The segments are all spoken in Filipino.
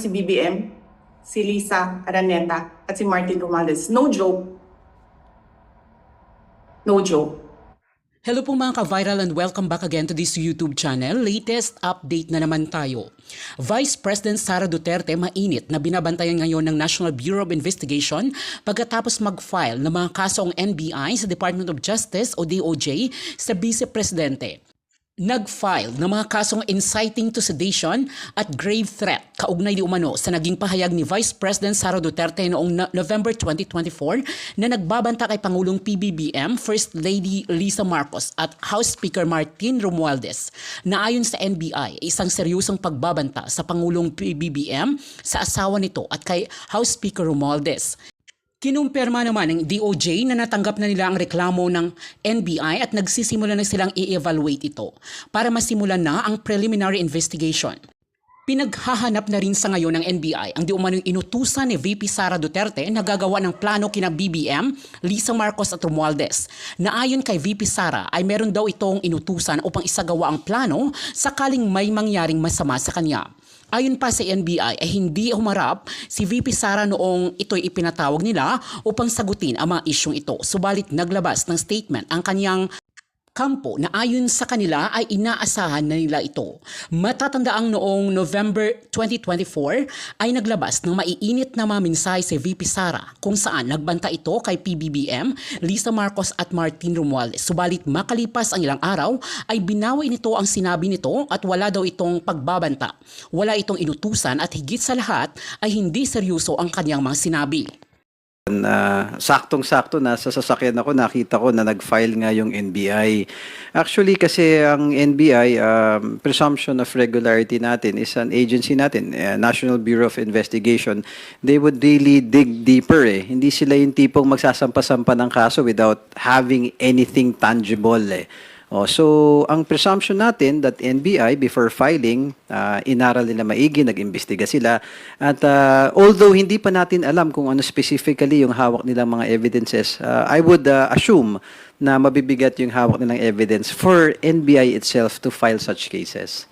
si BBM, si Lisa Araneta, at si Martin Romualdez. No joke. No joke. Hello po mga ka-viral and welcome back again to this YouTube channel. Latest update na naman tayo. Vice President Sara Duterte mainit na binabantayan ngayon ng National Bureau of Investigation pagkatapos mag-file ng mga kasong NBI sa Department of Justice o DOJ sa Vice Presidente. Nag-file ng mga kasong inciting to sedation at grave threat kaugnay di umano sa naging pahayag ni Vice President Sara Duterte noong November 2024 na nagbabanta kay Pangulong PBBM, First Lady Lisa Marcos at House Speaker Martin Romualdez na ayon sa NBI isang seryosong pagbabanta sa Pangulong PBBM sa asawa nito at kay House Speaker Romualdez. Kinumpirma naman ng DOJ na natanggap na nila ang reklamo ng NBI at nagsisimula na silang i-evaluate ito para masimulan na ang preliminary investigation. Pinaghahanap na rin sa ngayon ng NBI ang di umanong inutusan ni VP Sara Duterte na gagawa ng plano kina BBM, Lisa Marcos at Romualdez na ayon kay VP Sara ay meron daw itong inutusan upang isagawa ang plano sakaling may mangyaring masama sa kanya. Ayon pa sa NBI ay hindi humarap si VP Sara noong ito'y ipinatawag nila upang sagutin ang mga isyong ito. Subalit naglabas ng statement ang kanyang kampo na ayon sa kanila ay inaasahan na nila ito. Matatandaang noong November 2024 ay naglabas ng maiinit na mga mensahe si VP Sara kung saan nagbanta ito kay PBBM, Lisa Marcos at Martin Romualdez. Subalit makalipas ang ilang araw ay binawi nito ang sinabi nito at wala daw itong pagbabanta. Wala itong inutusan at higit sa lahat ay hindi seryoso ang kanyang mga sinabi. Saktong-sakto na sa sasakyan ako, nakita ko na nag-file nga yung NBI. Actually, kasi ang NBI, presumption of regularity natin is an agency natin, National Bureau of Investigation. They would really dig deeper eh. Hindi sila yung tipong magsasampa-sampa ng kaso without having anything tangible eh. So, ang presumption natin that NBI, before filing, inaral nila maigi, nag-imbestiga sila. At although hindi pa natin alam kung ano specifically yung hawak nilang mga evidences, I would assume na mabibigat yung hawak nilang evidence for NBI itself to file such cases.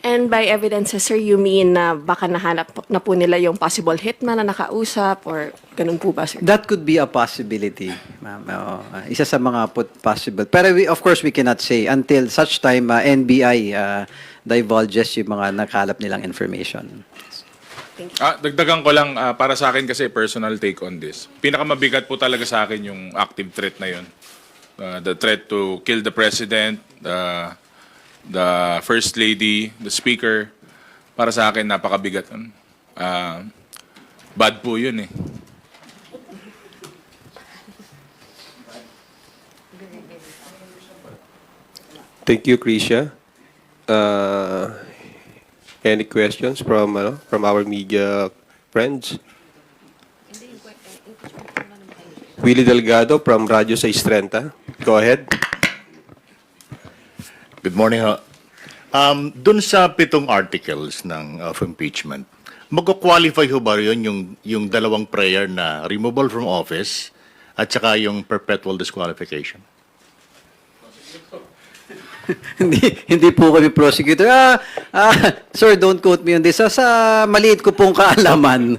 And by evidences, sir, you mean na baka nahanap na po nila yung possible hitman na nakausap or ganun po ba, sir? That could be a possibility, ma'am. Isa sa mga possible. Pero of course, we cannot say until such time NBI divulges yung mga nakalap nilang information. Dagdagan ko lang para sa akin kasi personal take on this. Pinakamabigat po talaga sa akin yung active threat na yun. The threat to kill the president, the First Lady, the Speaker, para sa akin napakabigat. Bad po yun eh. Thank you, Krisha. Any questions from our media friends? Willie Delgado from Radyo 630. Go ahead. Good morning. Dun sa 7 articles of impeachment, magko-qualify ho ba yun yung dalawang prayer na removal from office at saka yung perpetual disqualification? hindi po kami prosecutor. Sir, don't quote me on this. Sa maliit ko pong kaalaman,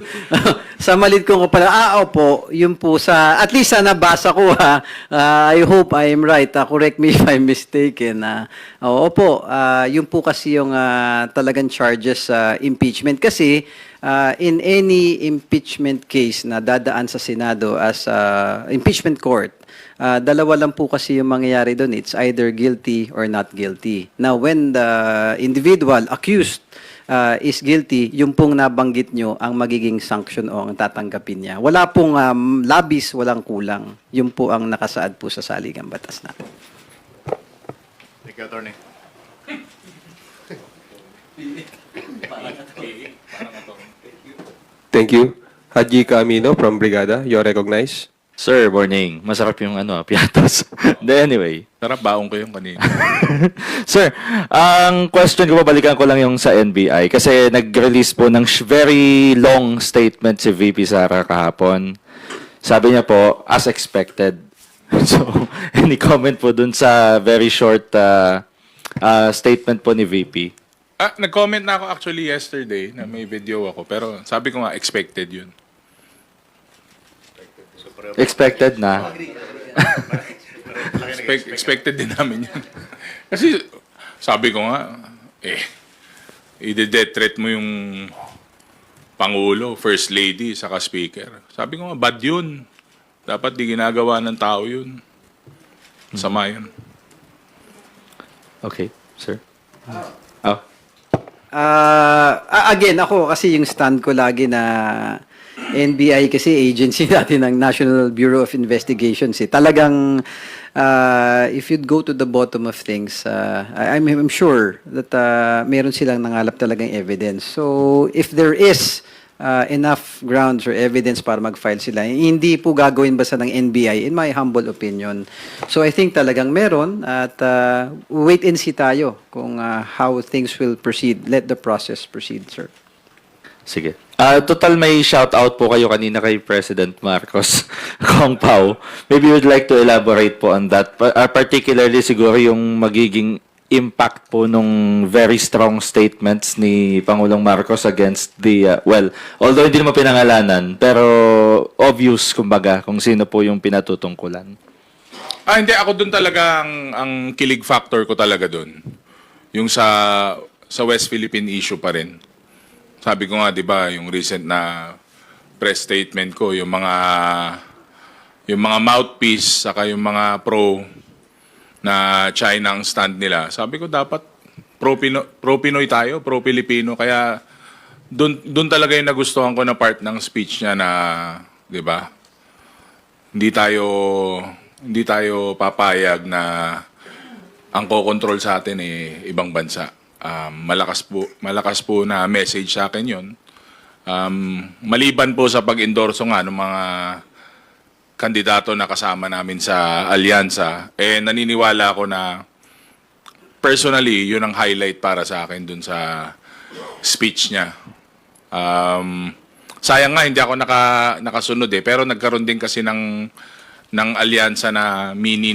sa maliit kong pala, opo, yun po sa, at least sa nabasa ko I hope I am right. Correct me if I'm mistaken. Opo, yun po kasi yung talagang charges sa impeachment. Kasi in any impeachment case na dadaan sa Senado as impeachment court, dalawa lang po kasi yung mangyayari doon. It's either guilty or not guilty. Now, when the individual accused is guilty, yung pong nabanggit nyo ang magiging sanction o ang tatanggapin niya. Wala pong labis, walang kulang. Yung po ang nakasaad po sa saligang batas natin. Thank you, Attorney. Thank you. Haji Camino from Brigada. You're recognized. Sir, morning. Masarap yung piatos. Anyway. Sarap, baong ko yung kanina. Sir, ang question ko, babalikan ko lang yung sa NBI. Kasi nag-release po ng very long statement si VP Sara kahapon. Sabi niya po, as expected. So, any comment po dun sa very short statement po ni VP? Nag-comment na ako actually yesterday na may video ako, pero sabi ko nga, expected yun. Expected na. Expected din namin yun. Kasi sabi ko nga, i-death threat mo yung Pangulo, First Lady, saka Speaker. Sabi ko nga, bad yun. Dapat di ginagawa ng tao yun. Sama yun. Okay, sir. Again, ako kasi yung stand ko lagi na NBI kasi agency natin ng National Bureau of Investigations. Talagang if you'd go to the bottom of things, I'm sure that meron silang nangalap talagang evidence. So if there is enough grounds or evidence para mag-file sila, hindi po gagawin basta ng NBI, in my humble opinion. So I think talagang meron at wait and see tayo kung how things will proceed. Let the process proceed, sir. Sige. Total may shout out po kayo kanina kay President Marcos Kong Pao. Maybe you would like to elaborate po on that. Particularly siguro yung magiging impact po nung very strong statements ni Pangulong Marcos against the, although hindi naman pinangalanan, pero obvious kumbaga kung sino po yung pinatutungkulan. Hindi. Ako dun talaga ang kilig factor ko talaga dun. Yung sa West Philippine issue pa rin. Sabi ko nga, di ba, yung recent na press statement ko, yung mga mouthpiece, saka yung mga pro na China ang stand nila. Sabi ko, dapat pro-Pinoy tayo, pro-Pilipino. Kaya dun talaga yung nagustuhan ko na part ng speech niya na, di ba, hindi tayo papayag na ang kokontrol sa atin ibang bansa. Malakas po na message sa akin yun. Maliban po sa pag-endorso nga ng mga kandidato na kasama namin sa alyansa, naniniwala ako na personally, yun ang highlight para sa akin dun sa speech niya. Sayang nga, hindi ako nakasunod pero nagkaroon din kasi ng alyansa na mini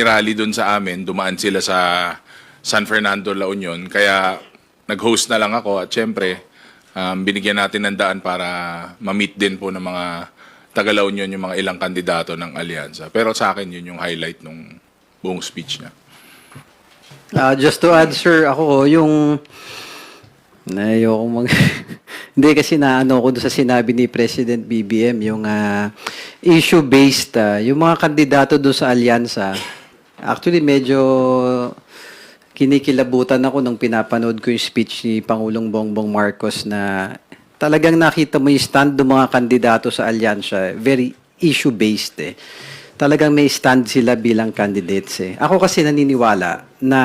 rally doon sa amin. Dumaan sila sa San Fernando, La Union. Kaya nag-host na lang ako at syempre, binigyan natin ng daan para ma-meet din po ng mga taga La Union yung mga ilang kandidato ng alyansa. Pero sa akin, yun yung highlight ng buong speech niya. Just to add, sir, ako yung hindi kasi naano ko doon sa sinabi ni President BBM, yung issue-based, yung mga kandidato doon sa alyansa, actually medyo kinikilabutan ako nung pinapanood ko yung speech ni Pangulong Bongbong Marcos na talagang nakita mo yung stand ng mga kandidato sa alyansa, very issue-based Talagang may stand sila bilang candidates Ako kasi naniniwala na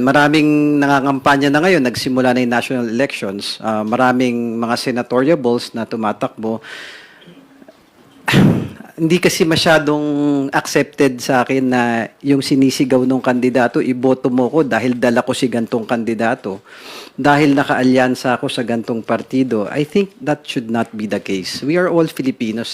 maraming nangangampanya na ngayon, nagsimula na yung national elections, maraming mga senatoriables na tumatakbo. Hindi kasi masyadong accepted sa akin na yung sinisigaw ng kandidato, iboto mo ko dahil dala ko si gantong kandidato, dahil nakaalyansa ako sa gantong partido. I think that should not be the case. We are all Filipinos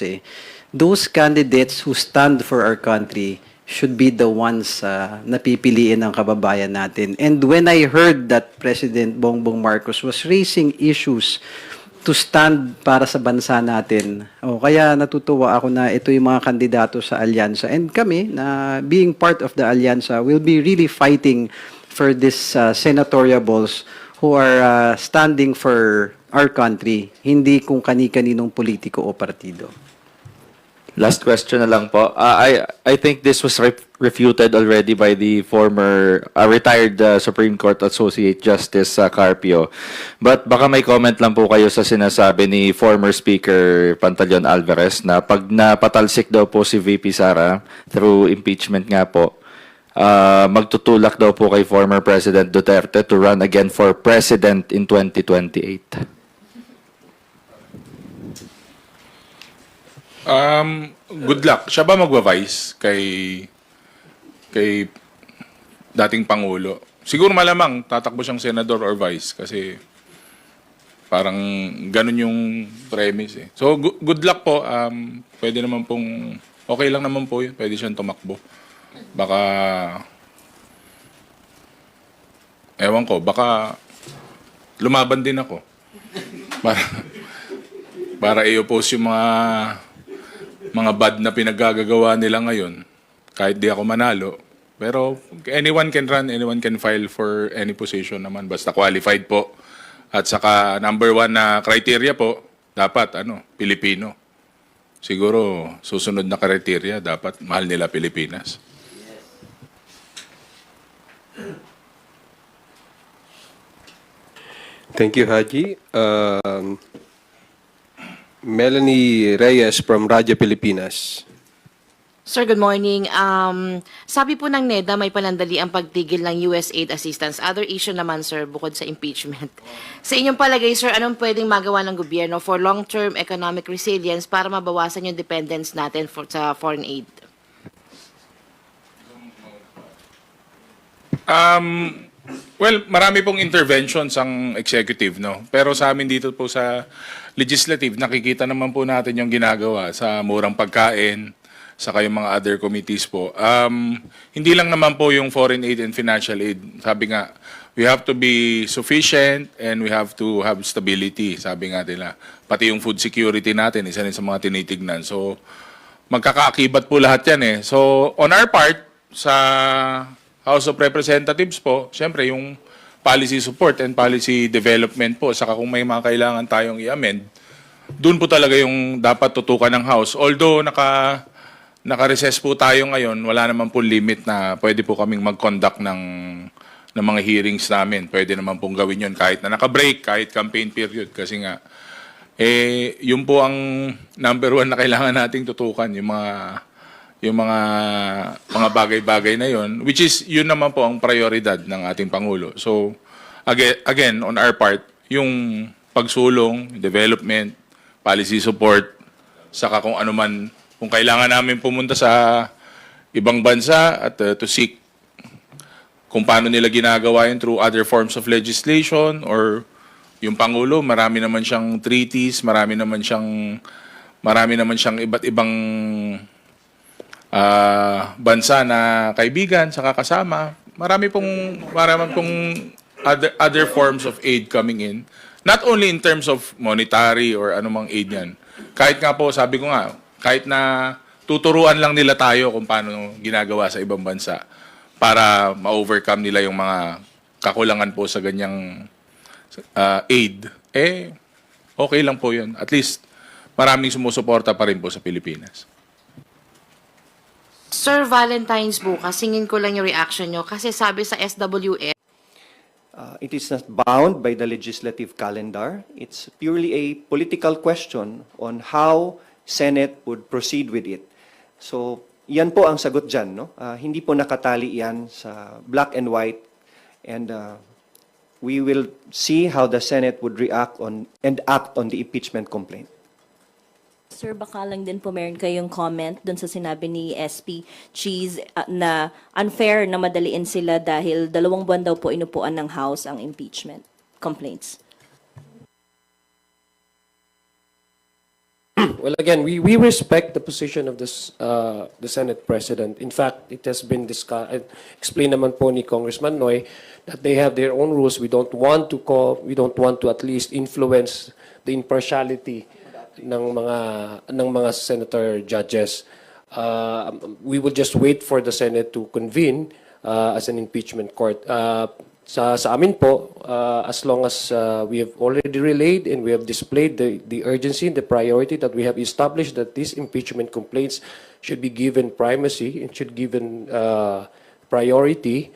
Those candidates who stand for our country should be the ones na pipiliin ng kababayan natin. And when I heard that President Bongbong Marcos was raising issues to stand para sa bansa natin, kaya natutuwa ako na ito yung mga kandidato sa alyansa. And kami, na being part of the alyansa, will be really fighting for this senatoriables who are standing for our country, hindi kung kani-kaninong politiko o partido. Last question na lang po. I think this was refuted already by the former retired Supreme Court Associate Justice Carpio. But baka may comment lang po kayo sa sinasabi ni former Speaker Pantaleon Alvarez na pag napatalsik daw po si VP Sara through impeachment nga po, magtutulak daw po kay former President Duterte to run again for president in 2028. Good luck. Siya ba magwa-vice kay dating Pangulo? Siguro malamang tatakbo siyang senador or vice kasi parang ganun yung premise So good luck po. Pwede naman pong okay lang naman po yun. Pwede siyang tumakbo. Baka Ewan ko, baka lumaban din ako. Para, para i-oppose yung mga bad na pinaggagawa nila ngayon. Kahit di ako manalo. Pero anyone can run, anyone can file for any position naman. Basta qualified po. At saka number 1 na criteria po, dapat Pilipino. Siguro susunod na criteria, dapat mahal nila Pilipinas. Thank you, Haji. Melanie Reyes from Radyo Pilipinas. Sir, good morning. Sabi po ng NEDA may panandali ang pagtigil ng US aid assistance. Other issue naman, sir, bukod sa impeachment. Sa inyong palagay, sir, anong pwedeng magawa ng gobyerno for long-term economic resilience para mabawasan yung dependence natin sa foreign aid? Well, marami pong interventions ang executive, no? Pero sa amin dito po sa legislative, nakikita naman po natin yung ginagawa sa murang pagkain, saka yung mga other committees po. Hindi lang naman po yung foreign aid and financial aid. Sabi nga, we have to be sufficient and we have to have stability, sabi nga nila. Pati yung food security natin, isa rin sa mga tinitignan. So, magkakaakibat po lahat yan eh. So, on our part, sa House of Representatives po, siyempre yung policy support and policy development po, saka kung may mga kailangan tayong i-amend, doon po talaga yung dapat tutukan ng House. Although naka-recess po tayo ngayon, wala naman po limit na pwede po kaming mag-conduct ng mga hearings namin. Pwede naman pong gawin yun kahit na naka-break, kahit campaign period. Kasi nga, yun po ang number 1 na kailangan nating tutukan, yung mga bagay-bagay na yon, which is yun naman po ang prioridad ng ating Pangulo. So, again, on our part, yung pagsulong, development, policy support, saka kung ano man, kung kailangan namin pumunta sa ibang bansa at to seek kung paano nila ginagawa yun through other forms of legislation or yung Pangulo, marami naman siyang treaties, marami naman siyang iba't ibang bansa na kaibigan, saka kasama. Marami pong other forms of aid coming in. Not only in terms of monetary or anumang aid yan. Kahit nga po, sabi ko nga, kahit na tuturuan lang nila tayo kung paano ginagawa sa ibang bansa para ma-overcome nila yung mga kakulangan po sa ganyang aid, okay lang po yun. At least, maraming sumusuporta pa rin po sa Pilipinas. Sir, Valentine's bukas, singin ko lang yung reaction nyo kasi sabi sa SWF, It is not bound by the legislative calendar. It's purely a political question on how Senate would proceed with it. So, yan po ang sagot dyan. No? Hindi po nakatali yan sa black and white. And we will see how the Senate would react on and act on the impeachment complaint. Sir, baka lang din po meron kayong comment dun sa sinabi ni SP Cheese na unfair na madaliin sila dahil 2 buwan daw po inupuan ng House ang impeachment complaints. Well, again, we respect the position of the Senate President. In fact, it has been explained naman po ni Congressman Noy that they have their own rules. We don't want to at least influence the impartiality ng mga senator judges. We will just wait for the Senate to convene as an impeachment court. Sa amin po, as long as we have already relayed and we have displayed the urgency and the priority that we have established that these impeachment complaints should be given primacy and should given priority,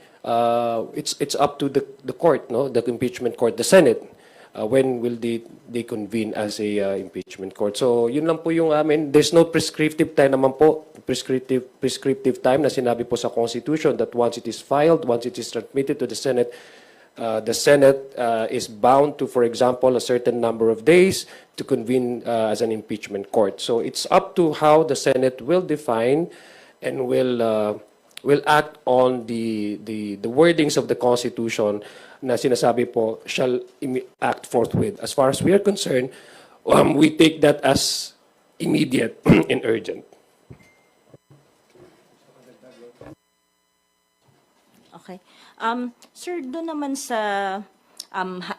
it's up to the court, no, the impeachment court, the Senate. When will they convene as a impeachment court? So, yun lang po yung amin. There's no prescriptive time naman po, prescriptive time na sinabi po sa Constitution that once it is filed, once it is transmitted to the Senate is bound to, for example, a certain number of days to convene as an impeachment court. So, it's up to how the Senate will define and will act on the wordings of the Constitution na sinasabi po shall act forthwith. As far as we are concerned, we take that as immediate and urgent. Okay. Sir, doon naman sa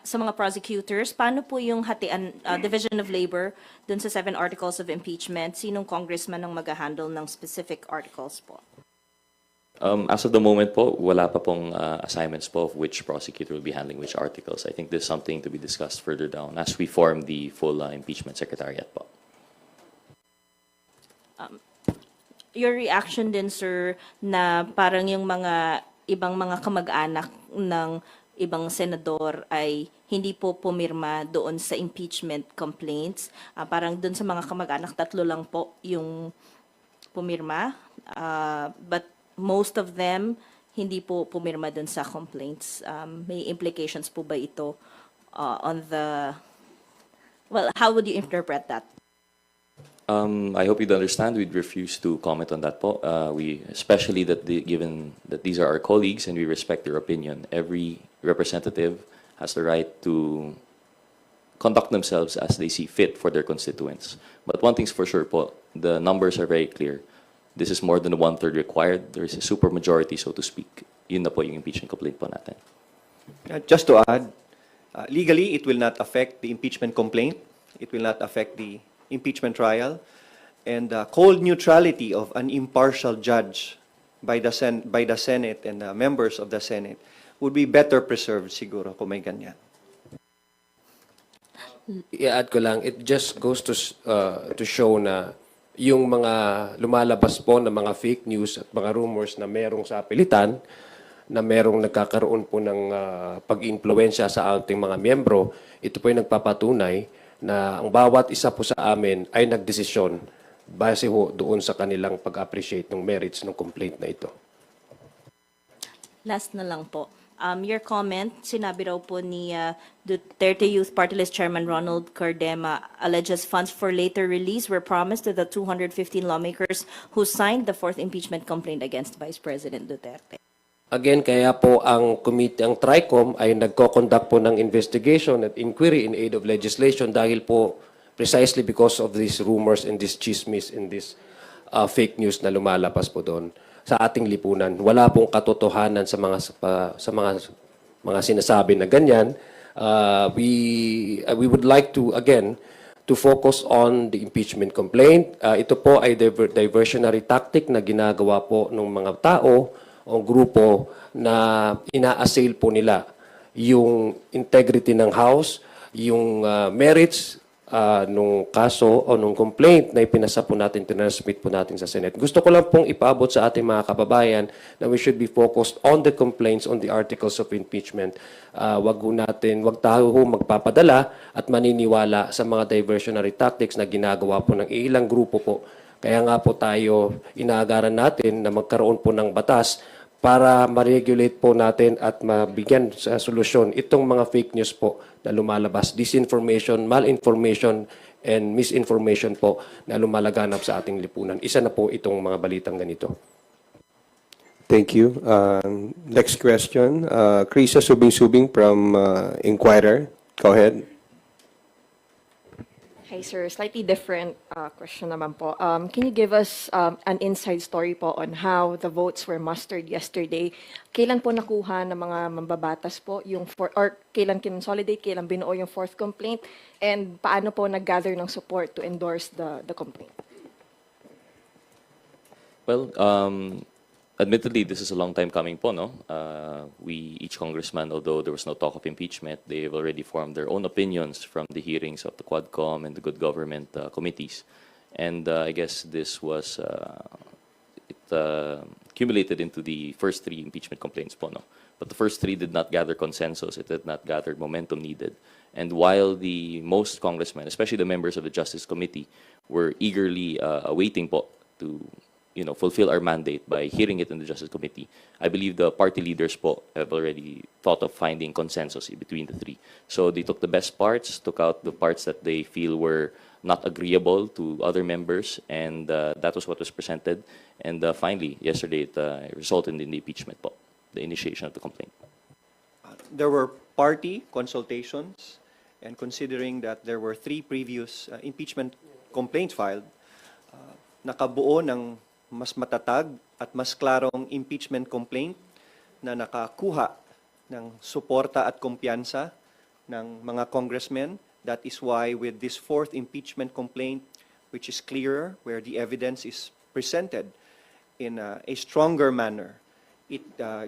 sa mga prosecutors, paano po yung hatian, division of labor doon sa 7 articles of impeachment? Sinong congressman ang mag-handle ng specific articles po? As of the moment po, wala pa pong assignments po of which prosecutor will be handling which articles. I think this is something to be discussed further down as we form the full impeachment secretariat po. Your reaction din, sir, na parang yung mga ibang mga kamag-anak ng ibang senador ay hindi po pumirma doon sa impeachment complaints. Parang doon sa mga kamag-anak, 3 lang po yung pumirma. But most of them hindi po pumirma doon sa complaints. May implications po ba ito on the... Well, how would you interpret that? I hope you'd understand we'd refuse to comment on that po. We, especially given that these are our colleagues and we respect their opinion, every representative has the right to conduct themselves as they see fit for their constituents. But one thing's for sure po, the numbers are very clear. This is more than 1/3 required. There is a supermajority, so to speak. Yun na po yung impeachment complaint po natin. Just to add, legally, it will not affect the impeachment complaint. It will not affect the impeachment trial. And cold neutrality of an impartial judge by the Senate and the members of the Senate would be better preserved siguro kung may ganyan. I-add ko lang, it just goes to show na yung mga lumalabas po na mga fake news at mga rumors na merong sa pilitan, na merong nagkakaroon po ng pag-influensya sa ating mga miyembro, ito po ay nagpapatunay na ang bawat isa po sa amin ay nagdesisyon base ho doon sa kanilang pag-appreciate ng merits ng complaint na ito. Last na lang po. Your comment, sinabi raw po ni Duterte Youth Party List Chairman Ronald Cardema, alleges funds for later release were promised to the 215 lawmakers who signed the 4th impeachment complaint against Vice President Duterte. Again, kaya po ang committee, ang TRICOM ay nagko-conduct po ng investigation at inquiry in aid of legislation dahil po precisely because of these rumors and this chismis and this fake news na lumalabas po doon sa ating lipunan. Wala pong katotohanan sa mga sinasabi na ganyan. We would like to again to focus on the impeachment complaint. Ito po ay diversionary tactic na ginagawa po ng mga tao o grupo na ina-assail po nila yung integrity ng House, yung merits nung kaso o nung complaint na ipinasa po natin, tinransmit po natin sa Senate. Gusto ko lang pong ipaabot sa ating mga kababayan na we should be focused on the complaints, on the articles of impeachment. Wag tayo magpapadala at maniniwala sa mga diversionary tactics na ginagawa po ng ilang grupo po. Kaya nga po tayo inaagaran natin na magkaroon po ng batas para ma-regulate po natin at mabigyan sa solusyon itong mga fake news po na lumalabas, disinformation, malinformation, and misinformation po na lumalaganap sa ating lipunan. Isa na po itong mga balitang ganito. Thank you. Next question, Krisa Subing-Subing from Inquirer. Go ahead. Hi, sir. Slightly different question naman po. Can you give us an inside story po on how the votes were mustered yesterday? Kailan po nakuha ng mga mambabatas po yung or kailan kinonsolidate, kailan binuo yung 4th complaint, and paano po nag-gather ng support to endorse the complaint? Well, admittedly, this is a long time coming po, no? Each congressman, although there was no talk of impeachment, they've already formed their own opinions from the hearings of the Quadcom and the Good Government committees. And I guess this was, accumulated into the first 3 impeachment complaints po, no? But the first 3 did not gather consensus. It did not gather momentum needed. And while the most congressmen, especially the members of the Justice Committee, were eagerly awaiting po to fulfill our mandate by hearing it in the Justice Committee, I believe the party leaders po have already thought of finding consensus between the 3. So they took the best parts, took out the parts that they feel were not agreeable to other members, and that was what was presented. And finally, yesterday, it resulted in the impeachment po, the initiation of the complaint. There were party consultations, and considering that there were 3 previous impeachment complaints filed, nakabuo ng mas matatag at mas klarong impeachment complaint na nakakuha ng suporta at kumpiyansa ng mga congressmen. That is why with this fourth impeachment complaint, which is clearer, where the evidence is presented in a stronger manner, it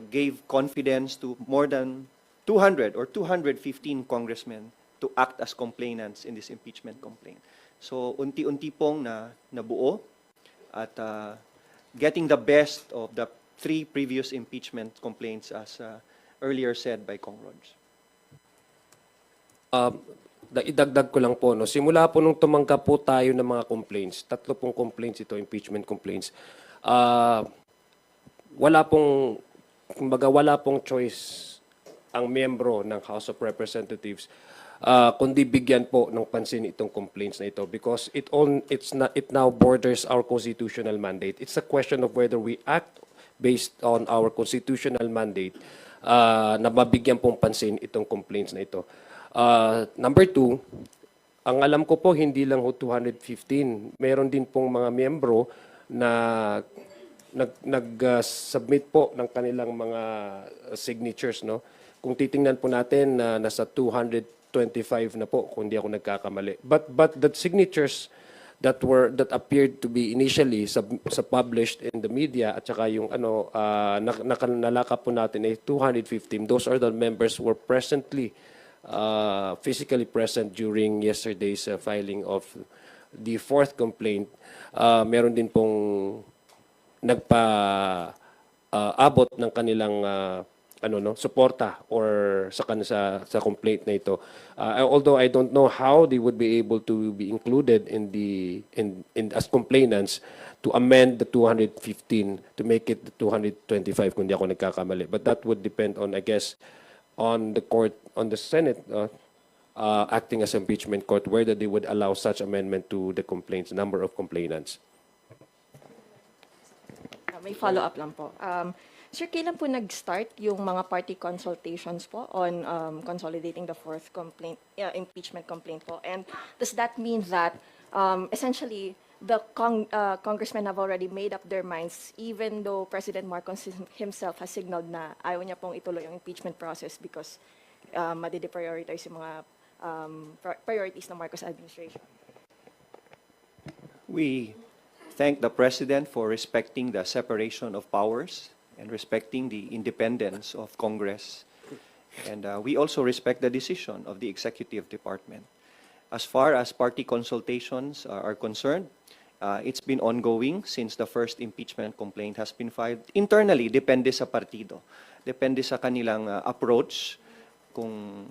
gave confidence to more than 200 or 215 congressmen to act as complainants in this impeachment complaint. So unti-unti pong nabuo at getting the best of the three previous impeachment complaints as earlier said by Kong Rog. Idagdag ko lang po, no, simula po nung tumanggap po tayo ng mga complaints, 3 pong complaints ito, impeachment complaints, wala pong choice ang miyembro ng House of Representatives kundi bigyan po ng pansin itong complaints na ito because it now borders our constitutional mandate. It's a question of whether we act based on our constitutional mandate na mabigyan pong pansin itong complaints na ito. Number 2, ang alam ko po hindi lang ho 215. Meron din pong mga miyembro na nag-submit po ng kanilang mga signatures, no? Kung titingnan po natin nasa 225 na po kung di ako nagkakamali. But the signatures that appeared to be initially published in the media at saka yung nalakap po natin ay 215. Those are the members who were physically present during yesterday's filing of the fourth complaint. Meron din pong abot ng kanilang suporta or sa complaint na ito. Although I don't know how they would be able to be included in as complainants to amend the 215 to make it the 225 kung di ako nagkakamali. But that would depend on, I guess, on the court, on the Senate acting as impeachment court, whether they would allow such amendment to the complaints, number of complainants. May follow-up lang po. Sir, kailan po nag-start yung mga party consultations po on consolidating the fourth impeachment complaint po? And does that mean that essentially the congressmen have already made up their minds even though President Marcos himself has signaled na ayaw niya pong ituloy yung impeachment process because madi-deprioritize yung mga priorities ng Marcos administration? We thank the President for respecting the separation of powers and respecting the independence of Congress. And we also respect the decision of the Executive Department. As far as party consultations are concerned, it's been ongoing since the first impeachment complaint has been filed. Internally, depende sa partido. Depende sa kanilang approach kung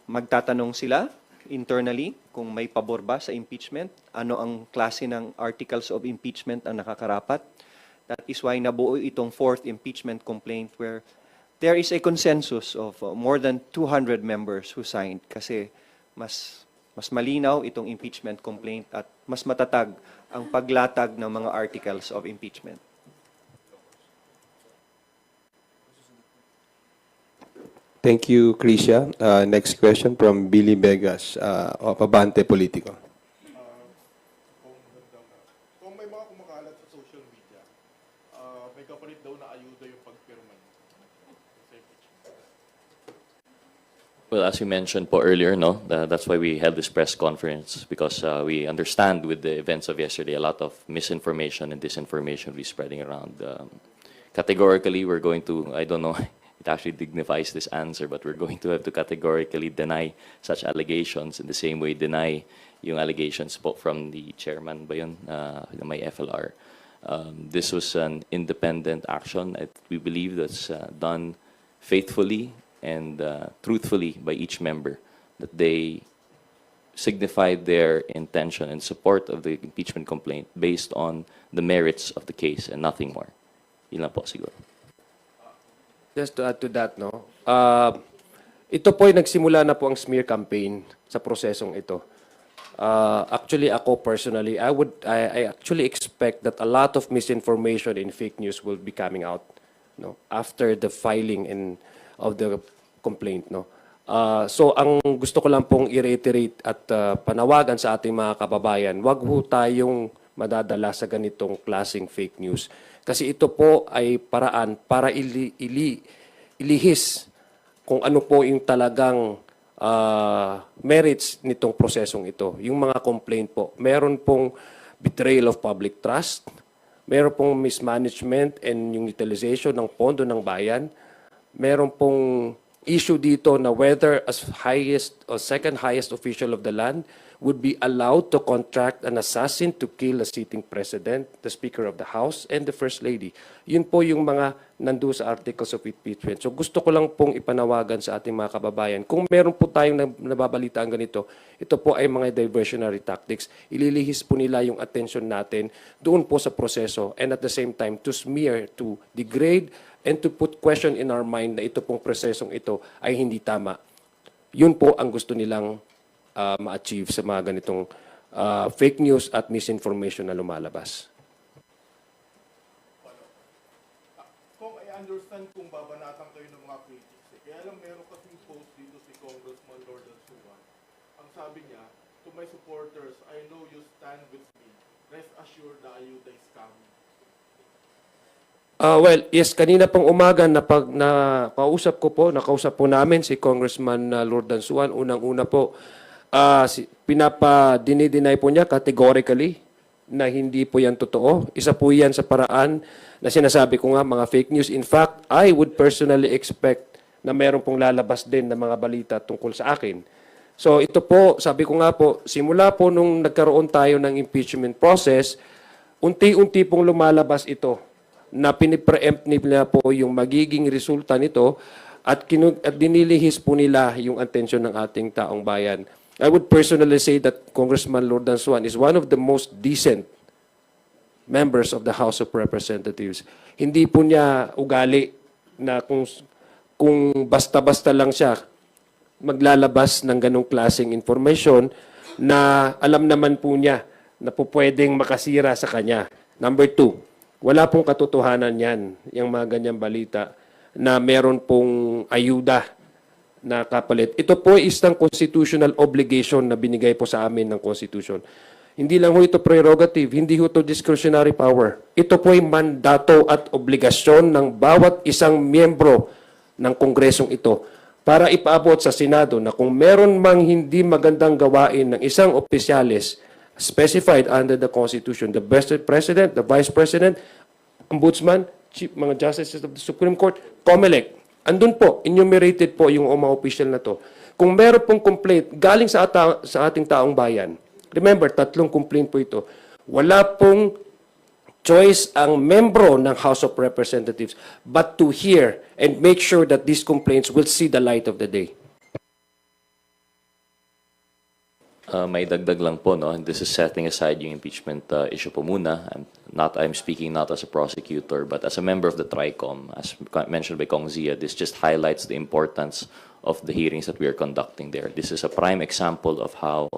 magtatanong sila internally kung may pabor ba sa impeachment, ano ang klase ng articles of impeachment ang nakakarapat. That is why nabuo itong fourth impeachment complaint where there is a consensus of more than 200 members who signed kasi mas malinaw itong impeachment complaint at mas matatag ang paglatag ng mga articles of impeachment. Thank you, Krisha. Next question from Billy Vegas of Abante Politico. Kung may mga kumakalat sa social media, may kapalit daw na ayuda yung pagpirma niyo. Well, as you mentioned po earlier, no, that's why we held this press conference because we understand with the events of yesterday, a lot of misinformation and disinformation will be spreading around. Categorically, we're going to, I don't know, it actually dignifies this answer, but we're going to have to categorically deny such allegations in the same way deny yung allegations po from the chairman ba yun, may FLR. This was an independent action. We believe that's done faithfully and truthfully by each member, that they signified their intention and support of the impeachment complaint based on the merits of the case and nothing more. Yun lang po siguro. Just to add to that, no, ito po ay nagsimula na po ang smear campaign sa prosesong ito. Actually, ako personally, I actually expect that a lot of misinformation and fake news will be coming out, no, after the filing of the complaint, no. So ang gusto ko lang pong i-reiterate at panawagan sa ating mga kababayan, wag ho tayong madadala sa ganitong klaseng fake news. Kasi ito po ay paraan para ilihis kung ano po yung talagang merits nitong prosesong ito. Yung mga complaint po, meron pong betrayal of public trust, meron pong mismanagement and yung utilization ng pondo ng bayan, meron pong issue dito na whether as highest or second highest official of the land would be allowed to contract an assassin to kill a sitting president, the Speaker of the House, and the First Lady. Yun po yung mga nandu sa articles of impeachment. So gusto ko lang pong ipanawagan sa ating mga kababayan. Kung meron po tayong nababalitaan ganito, ito po ay mga diversionary tactics. Ililihis po nila yung attention natin doon po sa proseso and at the same time to smear, to degrade, and to put question in our mind na ito pong prosesong ito ay hindi tama. Yun po ang gusto nilang ma-achieve sa mga ganitong fake news at misinformation na lumalabas. Kung I understand kung babanatan kayo ng mga critics, kaya lang meron kasing post dito si Congressman Lordan Suwan. Ang sabi niya, to my supporters, I know you stand with me. Rest assured na ayuda is coming. Well, yes, kanina pong umaga nakausap po namin si Congressman Lordan Suwan. Unang-una po, dinideny po niya categorically na hindi po yan totoo. Isa po yan sa paraan na sinasabi ko nga mga fake news. In fact, I would personally expect na meron pong lalabas din na mga balita tungkol sa akin. So ito po, sabi ko nga po, simula po nung nagkaroon tayo ng impeachment process, unti-unti pong lumalabas ito na pinipreempt nila po yung magiging resulta nito at dinilihis po nila yung atensyon ng ating taong bayan. I would personally say that Congressman Lordan Suwan is one of the most decent members of the House of Representatives. Hindi po niya ugali na kung basta-basta lang siya maglalabas ng ganong klaseng information na alam naman po niya na po pwedeng makasira sa kanya. Number 2, wala pong katotohanan yan, yung mga ganyang balita na meron pong ayuda na kapalit. Ito po ay isang constitutional obligation na binigay po sa amin ng Constitution. Hindi lang ho ito prerogative, hindi ho ito discretionary power. Ito po ay mandato at obligasyon ng bawat isang miyembro ng Kongresong ito para ipaabot sa Senado na kung meron mang hindi magandang gawain ng isang opisyalis specified under the Constitution, the President, the Vice President, Ombudsman, mga Justices of the Supreme Court, COMELEC, andun po, enumerated po yung mga official na to. Kung meron pong complaint galing sa ating taong bayan, remember, 3 complaint po ito, wala pong choice ang membro ng House of Representatives but to hear and make sure that these complaints will see the light of the day. May dagdag lang po, no? This is setting aside yung impeachment issue po muna. I'm speaking not as a prosecutor, but as a member of the TRICOM. As mentioned by Kong Zia, this just highlights the importance of the hearings that we are conducting there. This is a prime example of how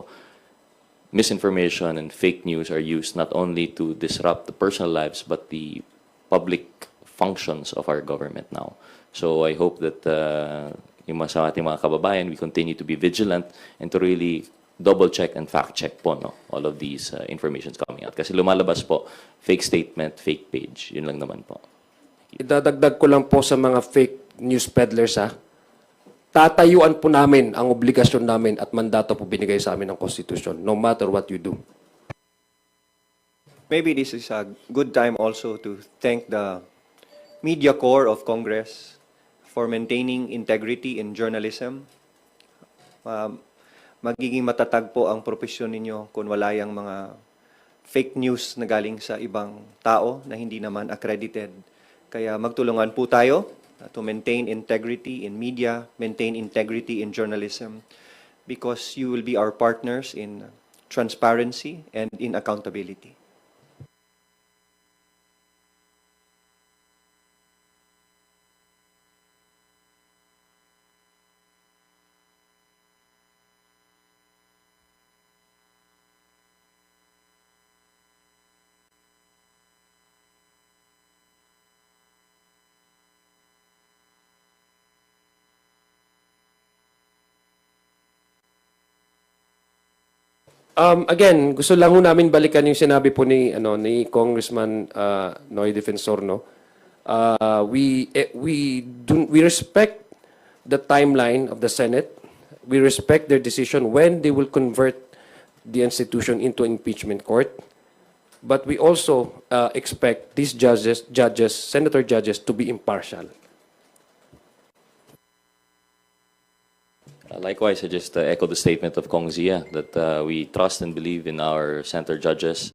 misinformation and fake news are used not only to disrupt the personal lives, but the public functions of our government now. So I hope that yung sa ating mga kababayan, we continue to be vigilant and to really double-check and fact-check po, no? All of these informations coming out. Kasi lumalabas po, fake statement, fake page. Yun lang naman po. Idadagdag ko lang po sa mga fake news peddlers, tatayuan po namin ang obligasyon namin at mandato po binigay sa amin ng Constitution, no matter what you do. Maybe this is a good time also to thank the media corps of Congress for maintaining integrity in journalism. Magiging matatag po ang propesyon ninyo kung wala yung mga fake news na galing sa ibang tao na hindi naman accredited. Kaya magtulungan po tayo to maintain integrity in media, maintain integrity in journalism, because you will be our partners in transparency and in accountability. Again, gusto lang ho namin balikan yung sinabi po ni Congressman Noy Defensor, no. We respect the timeline of the Senate. We respect their decision when they will convert the institution into impeachment court. But we also expect these senator judges, to be impartial. Likewise, I just echo the statement of Kong Zia that we trust and believe in our senator judges.